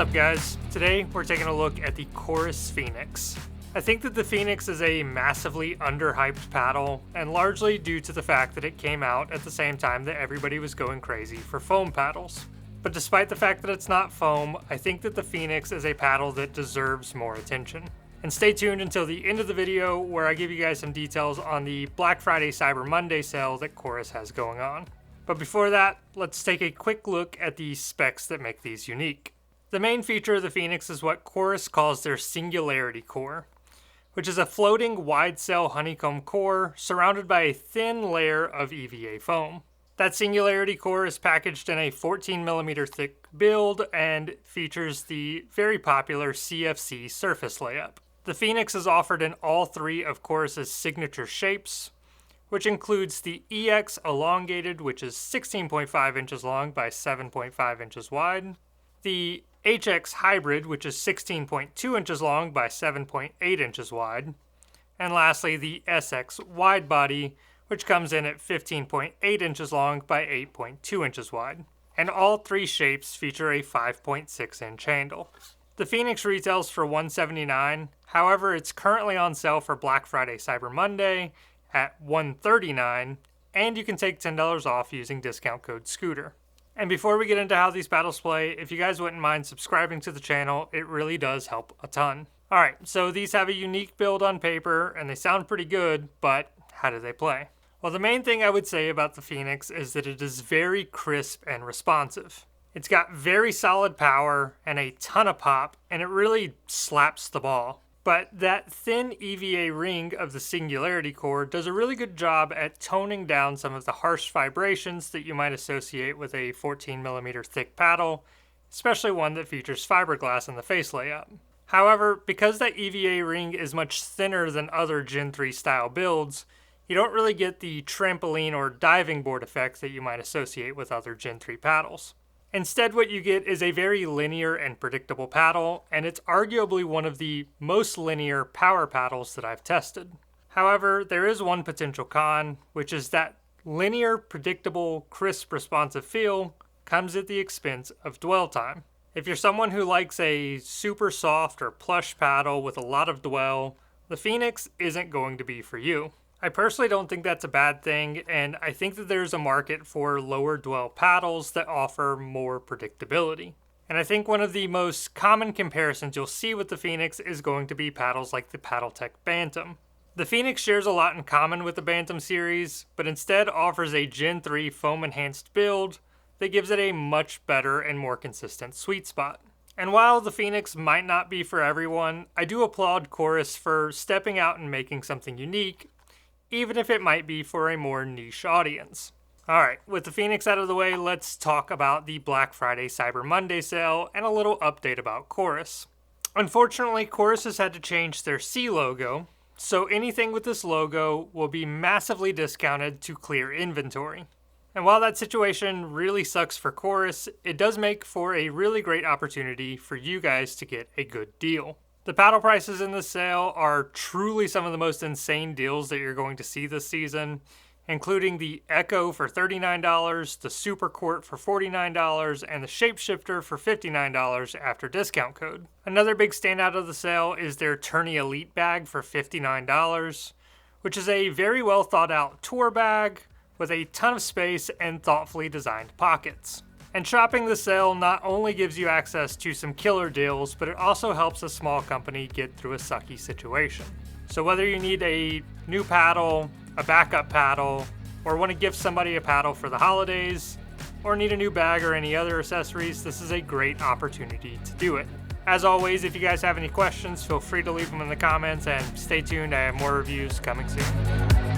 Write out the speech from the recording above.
up, guys? Today we're taking a look at the Chorus Phoenix. I think that the Phoenix is a massively underhyped paddle, and largely due to the fact that it came out at the same time that everybody was going crazy for foam paddles. But despite the fact that it's not foam, I think that the Phoenix is a paddle that deserves more attention. And stay tuned until the end of the video where I give you guys some details on the Black Friday Cyber Monday sale that Chorus has going on. But before that, let's take a quick look at the specs that make these unique. The main feature of the Phoenix is what Chorus calls their Singularity Core, which is a floating wide cell honeycomb core surrounded by a thin layer of EVA foam. That Singularity Core is packaged in a 14mm thick build and features the very popular CFC surface layup. The Phoenix is offered in all three of Chorus's signature shapes, which includes the EX Elongated, which is 16.5 inches long by 7.5 inches wide, the HX Hybrid, which is 16.2 inches long by 7.8 inches wide, and lastly the SX Wide Body, which comes in at 15.8 inches long by 8.2 inches wide. And all three shapes feature a 5.6 inch handle. The Phoenix retails for $179, however it's currently on sale for Black Friday Cyber Monday at $139, and you can take $10 off using discount code SCOOTER. And before we get into how these paddles play, if you guys wouldn't mind subscribing to the channel, it really does help a ton. Alright, so these have a unique build on paper, and they sound pretty good, but how do they play? Well, the main thing I would say about the Phoenix is that it is very crisp and responsive. It's got very solid power and a ton of pop, and it really slaps the ball. But that thin EVA ring of the Singularity Core does a really good job at toning down some of the harsh vibrations that you might associate with a 14mm thick paddle, especially one that features fiberglass in the face layup. However, because that EVA ring is much thinner than other Gen 3 style builds, you don't really get the trampoline or diving board effect that you might associate with other Gen 3 paddles. Instead, what you get is a very linear and predictable paddle, and it's arguably one of the most linear power paddles that I've tested. However, there is one potential con, which is that linear, predictable, crisp, responsive feel comes at the expense of dwell time. If you're someone who likes a super soft or plush paddle with a lot of dwell, the Phoenix isn't going to be for you. I personally don't think that's a bad thing, and I think that there's a market for lower dwell paddles that offer more predictability. And I think one of the most common comparisons you'll see with the Phoenix is going to be paddles like the PaddleTech Bantam. The Phoenix shares a lot in common with the Bantam series, but instead offers a Gen 3 foam-enhanced build that gives it a much better and more consistent sweet spot. And while the Phoenix might not be for everyone, I do applaud Chorus for stepping out and making something unique, even if it might be for a more niche audience. Alright, with the Phoenix out of the way, let's talk about the Black Friday Cyber Monday sale and a little update about Chorus. Unfortunately, Chorus has had to change their C logo, so anything with this logo will be massively discounted to clear inventory. And while that situation really sucks for Chorus, it does make for a really great opportunity for you guys to get a good deal. The paddle prices in this sale are truly some of the most insane deals that you're going to see this season, including the Echo for $39, the Super Court for $49, and the Shapeshifter for $59 after discount code. Another big standout of the sale is their Tourney Elite bag for $59, which is a very well thought out tour bag with a ton of space and thoughtfully designed pockets. And shopping the sale not only gives you access to some killer deals, but it also helps a small company get through a sucky situation. So whether you need a new paddle, a backup paddle, or want to gift somebody a paddle for the holidays, or need a new bag or any other accessories, this is a great opportunity to do it. As always, if you guys have any questions, feel free to leave them in the comments, and stay tuned, I have more reviews coming soon.